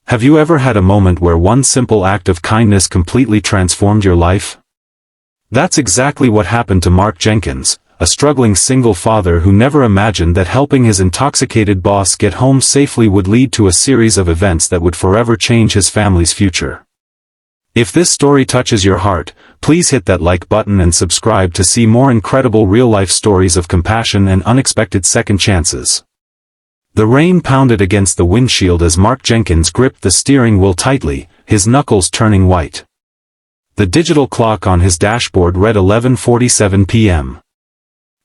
Have you ever had a moment where one simple act of kindness completely transformed your life? That's exactly what happened to Mark Jenkins, a struggling single father who never imagined that helping his intoxicated boss get home safely would lead to a series of events that would forever change his family's future. If this story touches your heart, please hit that like button and subscribe to see more incredible real-life stories of compassion and unexpected second chances. The rain pounded against the windshield as Mark Jenkins gripped the steering wheel tightly, his knuckles turning white. The digital clock on his dashboard read 11:47 p.m.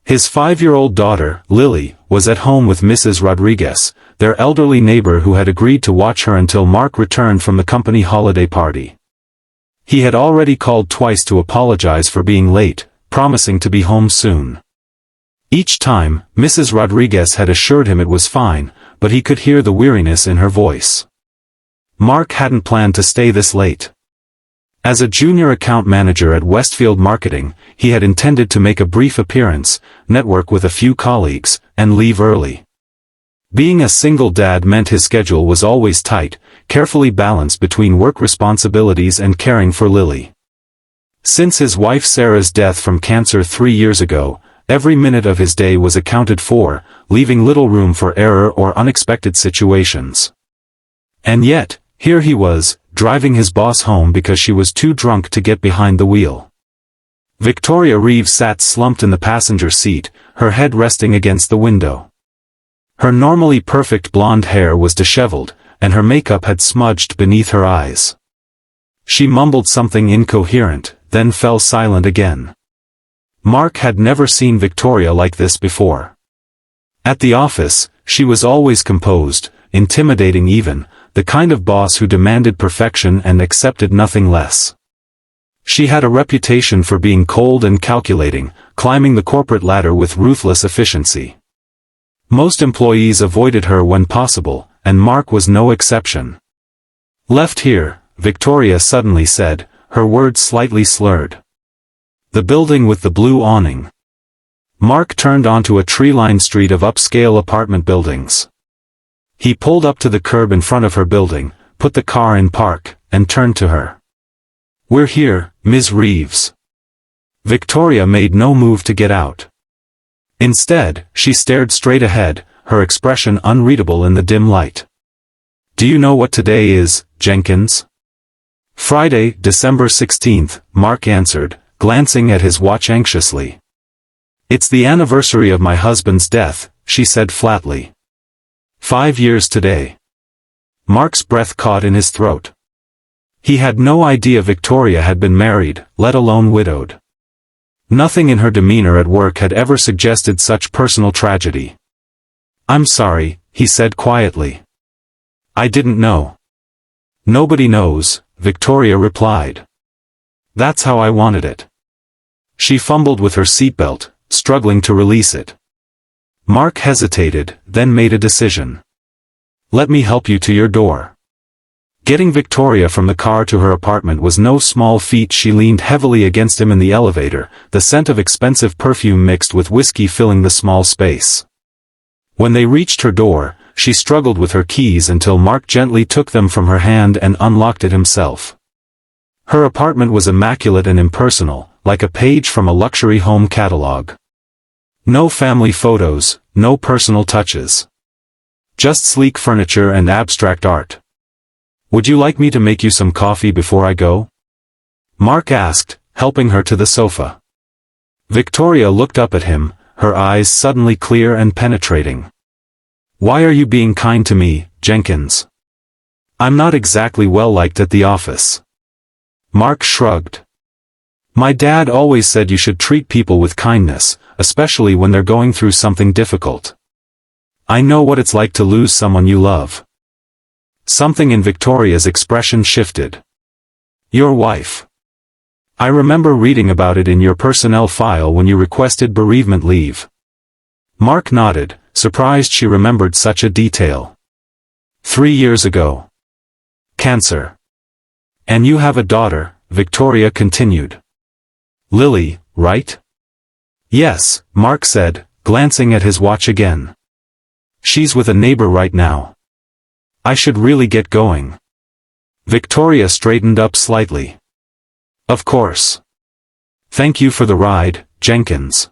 His 5-year-old daughter, Lily, was at home with Mrs. Rodriguez, their elderly neighbor who had agreed to watch her until Mark returned from the company holiday party. He had already called twice to apologize for being late, promising to be home soon. Each time, Mrs. Rodriguez had assured him it was fine, but he could hear the weariness in her voice. Mark hadn't planned to stay this late. As a junior account manager at Westfield Marketing, he had intended to make a brief appearance, network with a few colleagues, and leave early. Being a single dad meant his schedule was always tight, carefully balanced between work responsibilities and caring for Lily. Since his wife Sarah's death from cancer 3 years ago, every minute of his day was accounted for, leaving little room for error or unexpected situations. And yet, here he was, driving his boss home because she was too drunk to get behind the wheel. Victoria Reeves sat slumped in the passenger seat, her head resting against the window. Her normally perfect blonde hair was disheveled, and her makeup had smudged beneath her eyes. She mumbled something incoherent, then fell silent again. Mark had never seen Victoria like this before. At the office, she was always composed, intimidating even, the kind of boss who demanded perfection and accepted nothing less. She had a reputation for being cold and calculating, climbing the corporate ladder with ruthless efficiency. Most employees avoided her when possible, and Mark was no exception. "Left here," Victoria suddenly said, her words slightly slurred. "The building with the blue awning." Mark turned onto a tree-lined street of upscale apartment buildings. He pulled up to the curb in front of her building, put the car in park, and turned to her. "We're here, Ms. Reeves." Victoria made no move to get out. Instead, she stared straight ahead, her expression unreadable in the dim light. "Do you know what today is, Jenkins?" "Friday, December 16th, Mark answered, glancing at his watch anxiously. "It's the anniversary of my husband's death," she said flatly. 5 years today." Mark's breath caught in his throat. He had no idea Victoria had been married, let alone widowed. Nothing in her demeanor at work had ever suggested such personal tragedy. "I'm sorry," he said quietly. "I didn't know." "Nobody knows," Victoria replied. "That's how I wanted it." She fumbled with her seatbelt, struggling to release it. Mark hesitated, then made a decision. "Let me help you to your door." Getting Victoria from the car to her apartment was no small feat. She leaned heavily against him in the elevator, the scent of expensive perfume mixed with whiskey filling the small space. When they reached her door, she struggled with her keys until Mark gently took them from her hand and unlocked it himself. Her apartment was immaculate and impersonal, like a page from a luxury home catalog. No family photos, no personal touches. Just sleek furniture and abstract art. "Would you like me to make you some coffee before I go?" Mark asked, helping her to the sofa. Victoria looked up at him, her eyes suddenly clear and penetrating. "Why are you being kind to me, Jenkins? I'm not exactly well liked at the office." Mark shrugged. "My dad always said you should treat people with kindness, especially when they're going through something difficult. I know what it's like to lose someone you love." Something in Victoria's expression shifted. "Your wife. I remember reading about it in your personnel file when you requested bereavement leave." Mark nodded, surprised she remembered such a detail. 3 years ago. Cancer. "And you have a daughter," Victoria continued. "Lily, right?" "Yes," Mark said, glancing at his watch again. "She's with a neighbor right now. I should really get going." Victoria straightened up slightly. Of course. Thank you for the ride, Jenkins.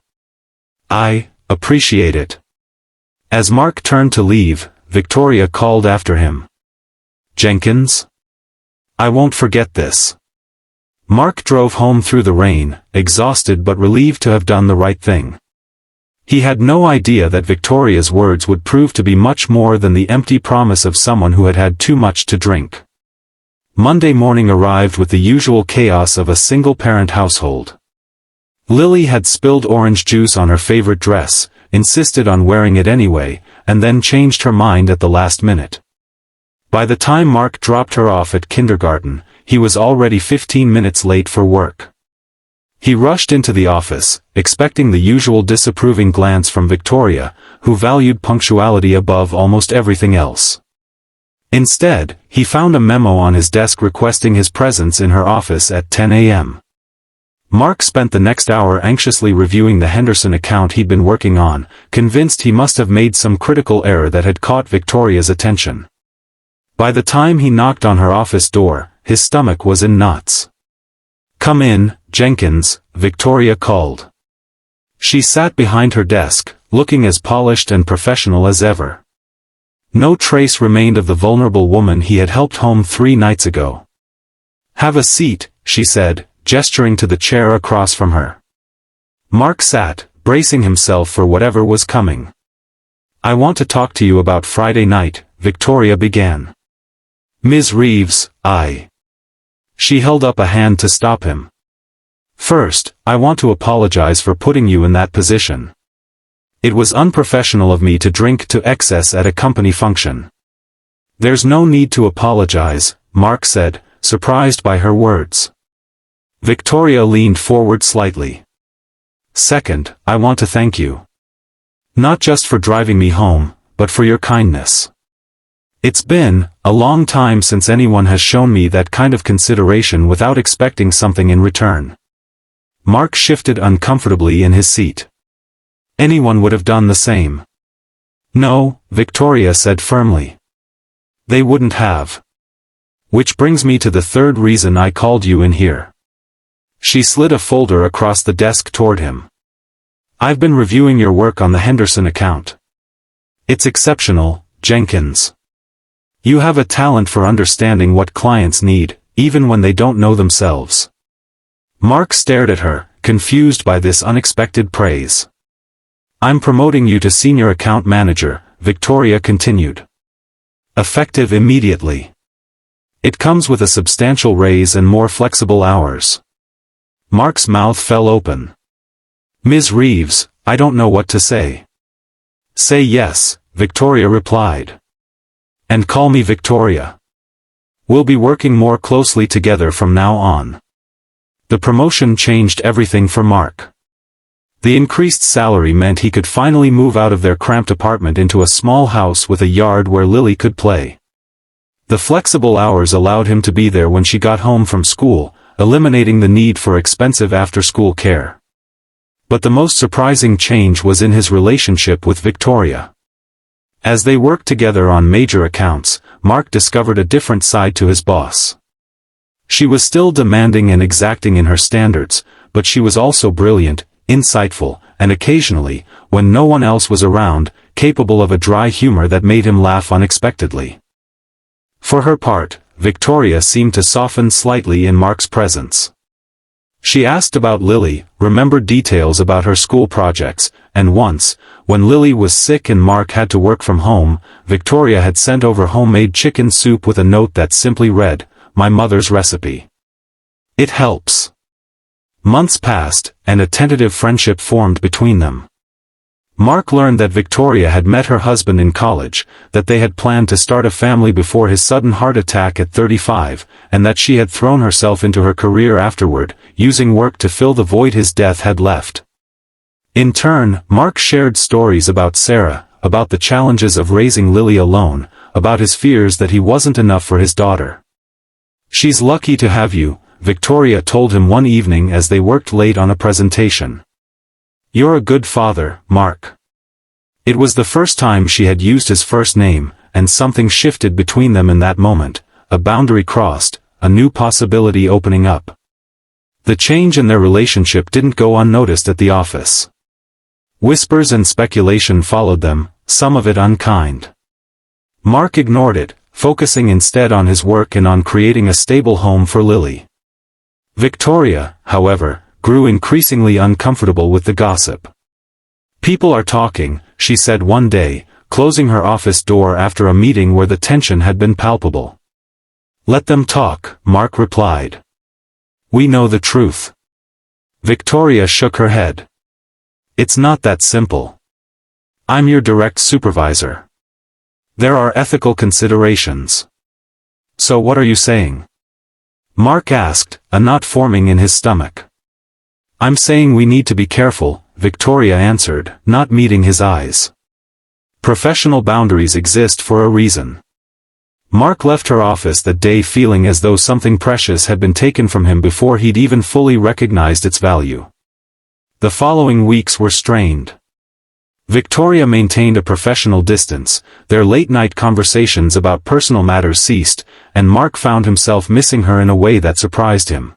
I appreciate it. As Mark turned to leave, Victoria called after him. Jenkins? I won't forget this. Mark drove home through the rain, exhausted but relieved to have done the right thing. He had no idea that Victoria's words would prove to be much more than the empty promise of someone who had had too much to drink. Monday morning arrived with the usual chaos of a single-parent household. Lily had spilled orange juice on her favorite dress, insisted on wearing it anyway, and then changed her mind at the last minute. By the time Mark dropped her off at kindergarten, he was already 15 minutes late for work. He rushed into the office, expecting the usual disapproving glance from Victoria, who valued punctuality above almost everything else. Instead, he found a memo on his desk requesting his presence in her office at 10 a.m. Mark spent the next hour anxiously reviewing the Henderson account he'd been working on, convinced he must have made some critical error that had caught Victoria's attention. By the time he knocked on her office door, his stomach was in knots. Come in, Jenkins, Victoria called. She sat behind her desk, looking as polished and professional as ever. No trace remained of the vulnerable woman he had helped home 3 nights ago. Have a seat, she said, gesturing to the chair across from her. Mark sat, bracing himself for whatever was coming. I want to talk to you about Friday night, Victoria began. Ms. Reeves, She held up a hand to stop him. First, I want to apologize for putting you in that position. It was unprofessional of me to drink to excess at a company function. There's no need to apologize, Mark said, surprised by her words. Victoria leaned forward slightly. Second, I want to thank you. Not just for driving me home, but for your kindness. It's been a long time since anyone has shown me that kind of consideration without expecting something in return. Mark shifted uncomfortably in his seat. Anyone would have done the same. No, Victoria said firmly. They wouldn't have. Which brings me to the third reason I called you in here. She slid a folder across the desk toward him. I've been reviewing your work on the Henderson account. It's exceptional, Jenkins. You have a talent for understanding what clients need, even when they don't know themselves. Mark stared at her, confused by this unexpected praise. I'm promoting you to senior account manager, Victoria continued. Effective immediately. It comes with a substantial raise and more flexible hours. Mark's mouth fell open. Ms. Reeves, I don't know what to say. Say yes, Victoria replied. And call me Victoria. We'll be working more closely together from now on. The promotion changed everything for Mark. The increased salary meant he could finally move out of their cramped apartment into a small house with a yard where Lily could play. The flexible hours allowed him to be there when she got home from school, eliminating the need for expensive after-school care. But the most surprising change was in his relationship with Victoria. As they worked together on major accounts, Mark discovered a different side to his boss. She was still demanding and exacting in her standards, but she was also brilliant, insightful, and occasionally, when no one else was around, capable of a dry humor that made him laugh unexpectedly. For her part, Victoria seemed to soften slightly in Mark's presence. She asked about Lily, remembered details about her school projects, and once, when Lily was sick and Mark had to work from home, Victoria had sent over homemade chicken soup with a note that simply read, "My mother's recipe. It helps." Months passed, and a tentative friendship formed between them. Mark learned that Victoria had met her husband in college, that they had planned to start a family before his sudden heart attack at 35, and that she had thrown herself into her career afterward, using work to fill the void his death had left. In turn, Mark shared stories about Sarah, about the challenges of raising Lily alone, about his fears that he wasn't enough for his daughter. "She's lucky to have you," Victoria told him one evening as they worked late on a presentation. "You're a good father, Mark." It was the first time she had used his first name, and something shifted between them in that moment, a boundary crossed, a new possibility opening up. The change in their relationship didn't go unnoticed at the office. Whispers and speculation followed them, some of it unkind. Mark ignored it, focusing instead on his work and on creating a stable home for Lily. Victoria, however, grew increasingly uncomfortable with the gossip. "People are talking," she said one day, closing her office door after a meeting where the tension had been palpable. "Let them talk," Mark replied. "We know the truth." Victoria shook her head. "It's not that simple. I'm your direct supervisor. There are ethical considerations." "So what are you saying?" Mark asked, a knot forming in his stomach. "I'm saying we need to be careful," Victoria answered, not meeting his eyes. "Professional boundaries exist for a reason." Mark left her office that day feeling as though something precious had been taken from him before he'd even fully recognized its value. The following weeks were strained. Victoria maintained a professional distance, their late-night conversations about personal matters ceased, and Mark found himself missing her in a way that surprised him.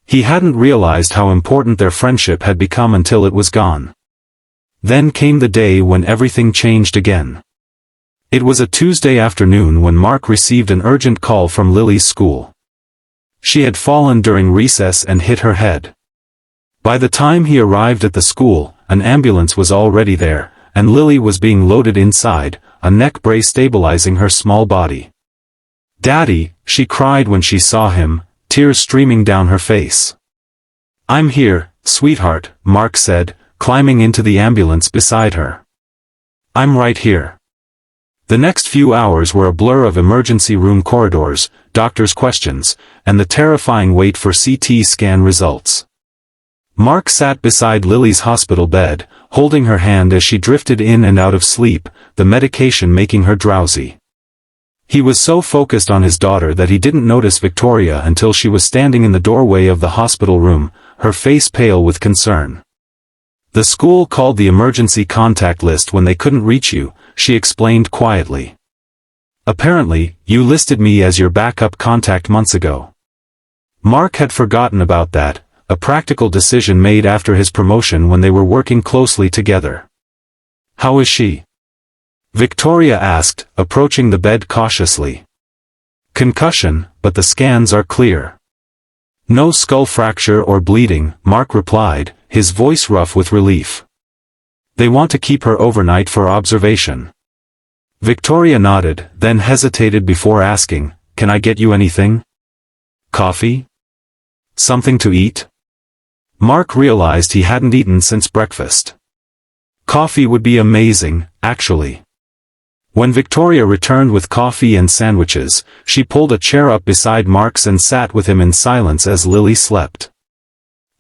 He hadn't realized how important their friendship had become until it was gone. Then came the day when everything changed again. It was a Tuesday afternoon when Mark received an urgent call from Lily's school. She had fallen during recess and hit her head. By the time he arrived at the school, an ambulance was already there, and Lily was being loaded inside, a neck brace stabilizing her small body. "Daddy," she cried when she saw him, tears streaming down her face. "I'm here, sweetheart," Mark said, climbing into the ambulance beside her. "I'm right here." The next few hours were a blur of emergency room corridors, doctors' questions, and the terrifying wait for CT scan results. Mark sat beside Lily's hospital bed, holding her hand as she drifted in and out of sleep, the medication making her drowsy. He was so focused on his daughter that he didn't notice Victoria until she was standing in the doorway of the hospital room, her face pale with concern. "The school called the emergency contact list when they couldn't reach you," she explained quietly. "Apparently, you listed me as your backup contact months ago." Mark had forgotten about that, a practical decision made after his promotion when they were working closely together. "How is she?" Victoria asked, approaching the bed cautiously. "Concussion, but the scans are clear." "No skull fracture or bleeding," Mark replied, his voice rough with relief. "They want to keep her overnight for observation." Victoria nodded, then hesitated before asking, "Can I get you anything? Coffee? Something to eat?" Mark realized he hadn't eaten since breakfast. Coffee would be amazing, actually. When Victoria returned with coffee and sandwiches, she pulled a chair up beside Mark's and sat with him in silence as Lily slept.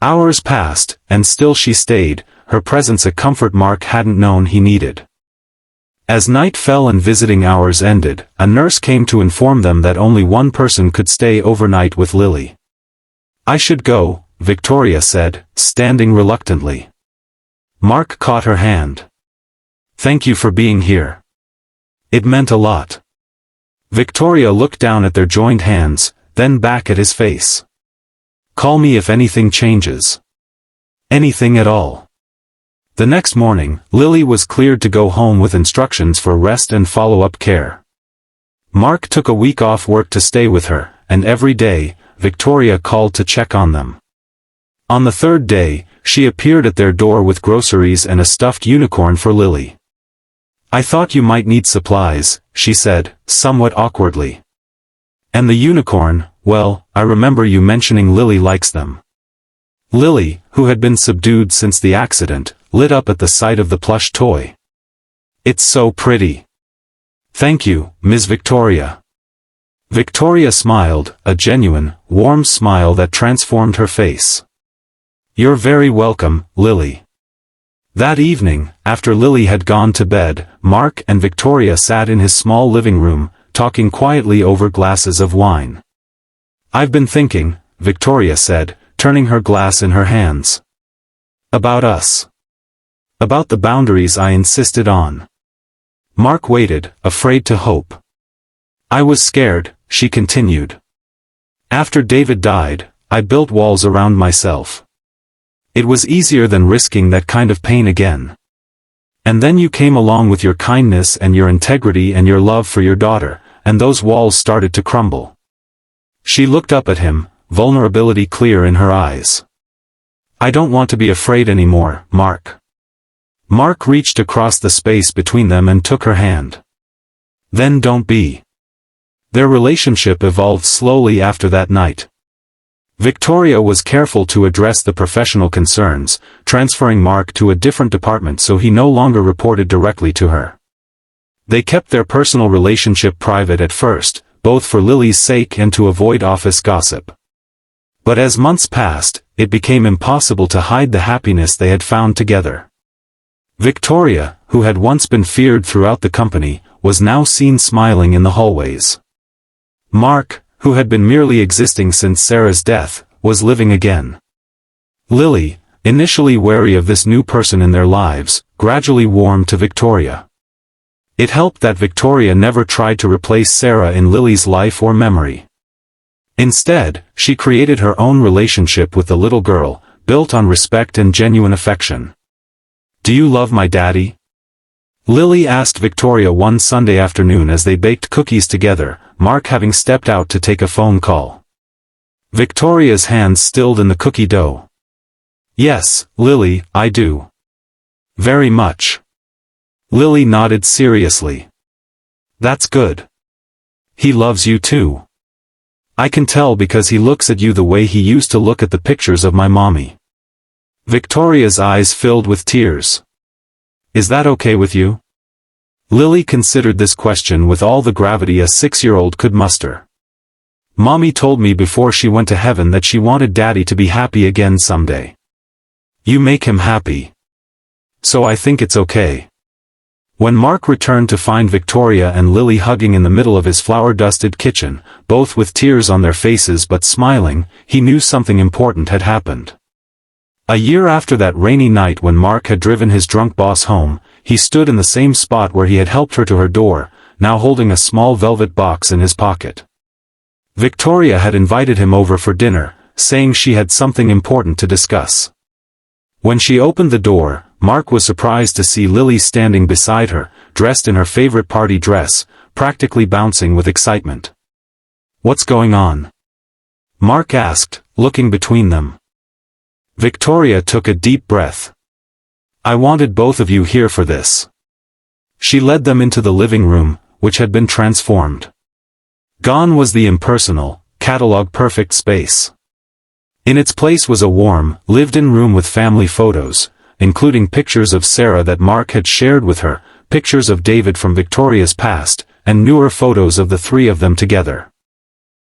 Hours passed, and still she stayed, her presence a comfort Mark hadn't known he needed. As night fell and visiting hours ended, a nurse came to inform them that only one person could stay overnight with Lily. "I should go," Victoria said, standing reluctantly. Mark caught her hand. "Thank you for being here. It meant a lot." Victoria looked down at their joined hands, then back at his face. "Call me if anything changes. Anything at all." The next morning, Lily was cleared to go home with instructions for rest and follow-up care. Mark took a week off work to stay with her, and every day, Victoria called to check on them. On the third day, she appeared at their door with groceries and a stuffed unicorn for Lily. "I thought you might need supplies," she said, somewhat awkwardly. "And the unicorn, well, I remember you mentioning Lily likes them." Lily, who had been subdued since the accident, lit up at the sight of the plush toy. "It's so pretty." "Thank you, Ms. Victoria." Victoria smiled, a genuine, warm smile that transformed her face. "You're very welcome, Lily." That evening, after Lily had gone to bed, Mark and Victoria sat in his small living room, talking quietly over glasses of wine. "I've been thinking," Victoria said, turning her glass in her hands. "About us. About the boundaries I insisted on." Mark waited, afraid to hope. I was scared, she continued. After David died, I built walls around myself. It was easier than risking that kind of pain again. And then you came along with your kindness and your integrity and your love for your daughter, and those walls started to crumble. She looked up at him, vulnerability clear in her eyes. I don't want to be afraid anymore, Mark. Mark reached across the space between them and took her hand. Then don't be. Their relationship evolved slowly after that night. Victoria was careful to address the professional concerns, transferring Mark to a different department so he no longer reported directly to her. They kept their personal relationship private at first, both for Lily's sake and to avoid office gossip. But as months passed, it became impossible to hide the happiness they had found together. Victoria, who had once been feared throughout the company, was now seen smiling in the hallways. Mark, who had been merely existing since Sarah's death, was living again. Lily, initially wary of this new person in their lives, gradually warmed to Victoria. It helped that Victoria never tried to replace Sarah in Lily's life or memory. Instead, she created her own relationship with the little girl, built on respect and genuine affection. Do you love my daddy? Lily asked Victoria one Sunday afternoon as they baked cookies together, Mark having stepped out to take a phone call. Victoria's hands stilled in the cookie dough. Yes, Lily, I do. Very much. Lily nodded seriously. That's good. He loves you too. I can tell because he looks at you the way he used to look at the pictures of my mommy. Victoria's eyes filled with tears. Is that okay with you? Lily considered this question with all the gravity a 6-year-old could muster. Mommy told me before she went to heaven that she wanted Daddy to be happy again someday. You make him happy. So I think it's okay. When Mark returned to find Victoria and Lily hugging in the middle of his flour-dusted kitchen, both with tears on their faces but smiling, he knew something important had happened. A year after that rainy night when Mark had driven his drunk boss home, he stood in the same spot where he had helped her to her door, now holding a small velvet box in his pocket. Victoria had invited him over for dinner, saying she had something important to discuss. When she opened the door, Mark was surprised to see Lily standing beside her, dressed in her favorite party dress, practically bouncing with excitement. What's going on? Mark asked, looking between them. Victoria took a deep breath. I wanted both of you here for this. She led them into the living room, which had been transformed. Gone was the impersonal, catalog-perfect space. In its place was a warm, lived-in room with family photos, including pictures of Sarah that Mark had shared with her, pictures of David from Victoria's past, and newer photos of the three of them together.